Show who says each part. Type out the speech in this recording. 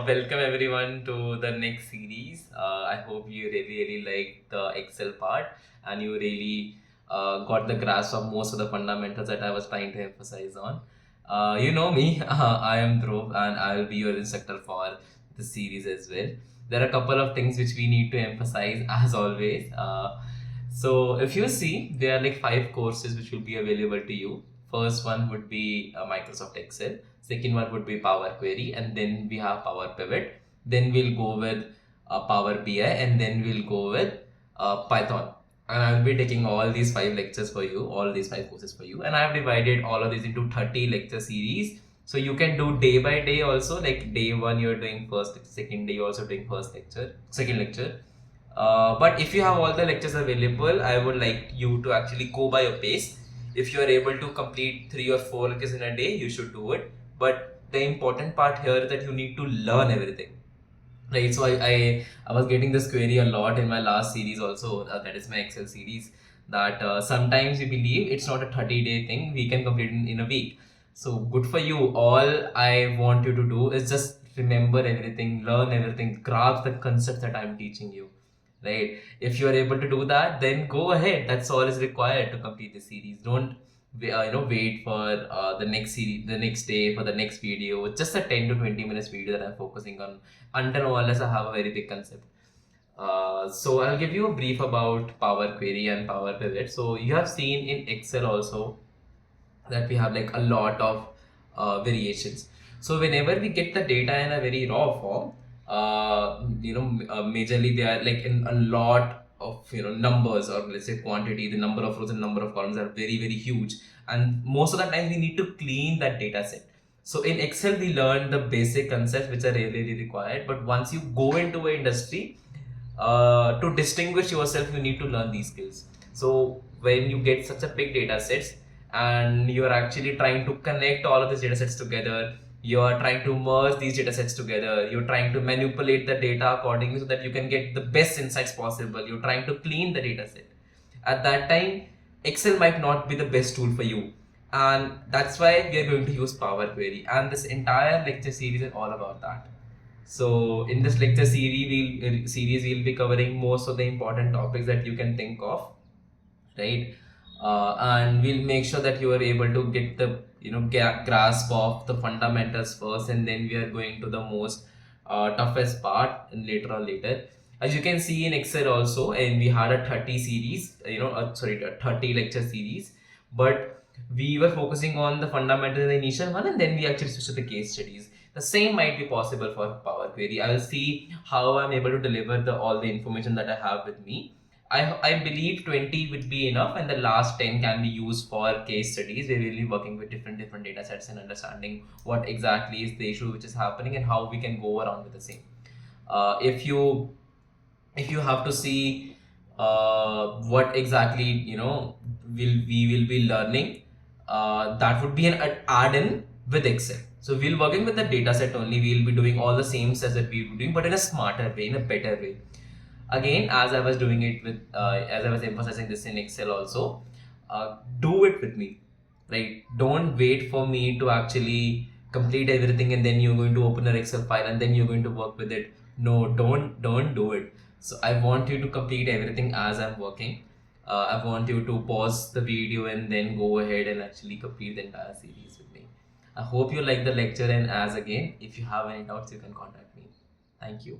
Speaker 1: welcome everyone to the next series. I hope you really like the Excel part and you really got the grasp of most of the fundamentals that I was trying to emphasize on. You know me, I am Dhruv and I will be your instructor for the series as well. There are a couple of things which we need to emphasize as always. So if you see, there are like 5 courses which will be available to you. First one would be Microsoft Excel. Second one would be Power Query, and then we have Power Pivot. Then we'll go with Power BI, and then we'll go with Python. And I'll be taking all these 5 lectures for you, all these 5 courses for you. And I have divided all of these into 30 lecture series. So you can do day by day also, like day one you're doing first, second day you're also doing second lecture. But if you have all the lectures available, I would like you to actually go by your pace. If you are able to complete 3 or 4 lectures in a day, you should do it. But the important part here is that you need to learn everything. Right, so I was getting this query a lot in my last series also, that is my Excel series, that sometimes we believe it's not a 30-day thing, we can complete in a week. So good for you. All I want you to do is just remember everything, learn everything, grasp the concept that I'm teaching you. Right? If you are able to do that, then go ahead. That's all is required to complete the series. Don't wait for the next series, the next day for the next video. It's just a 10 to 20 minutes video that I'm focusing on until unless I have a very big concept. So I'll give you a brief about Power Query and Power Pivot. So you have seen in Excel also that we have like a lot of variations. So whenever we get the data in a very raw form, majorly they are like in a lot of numbers, or let's say quantity. The number of rows and number of columns are very huge, and most of the time we need to clean that data set. So in Excel we learn the basic concepts which are really required, but once you go into an industry, to distinguish yourself you need to learn these skills. So when you get such a big data sets and you're actually trying to connect all of these data sets together, you're trying to merge these data sets together, you're trying to manipulate the data accordingly so that you can get the best insights possible, you're trying to clean the data set. At that time, Excel might not be the best tool for you, and that's why we are going to use Power Query, and this entire lecture series is all about that. So in this lecture series we'll be covering most of the important topics that you can think of, right? And we'll make sure that you are able to get the grasp of the fundamentals first, and then we are going to the most toughest part and later. As you can see in Excel also, and we had a 30 series, a 30 lecture series, but we were focusing on the fundamentals in the initial one, and then we actually switched to the case studies. The same might be possible for Power Query. I will see how I'm able to deliver all the information that I have with me. I believe 20 would be enough, and the last 10 can be used for case studies. We're really working with different data sets and understanding what exactly is the issue which is happening and how we can go around with the same. If you have to see what exactly we will be learning, that would be an add-in with Excel. So we'll working with the data set only. We'll be doing all the same steps that we were doing, but in a smarter way, in a better way. Again, as I was doing it with, as I was emphasizing this in Excel also, do it with me, right? Don't wait for me to actually complete everything and then you're going to open an Excel file and then you're going to work with it. No, don't do it. So I want you to complete everything as I'm working. I want you to pause the video and then go ahead and actually complete the entire series with me. I hope you like the lecture, and as again, if you have any doubts, you can contact me. Thank you.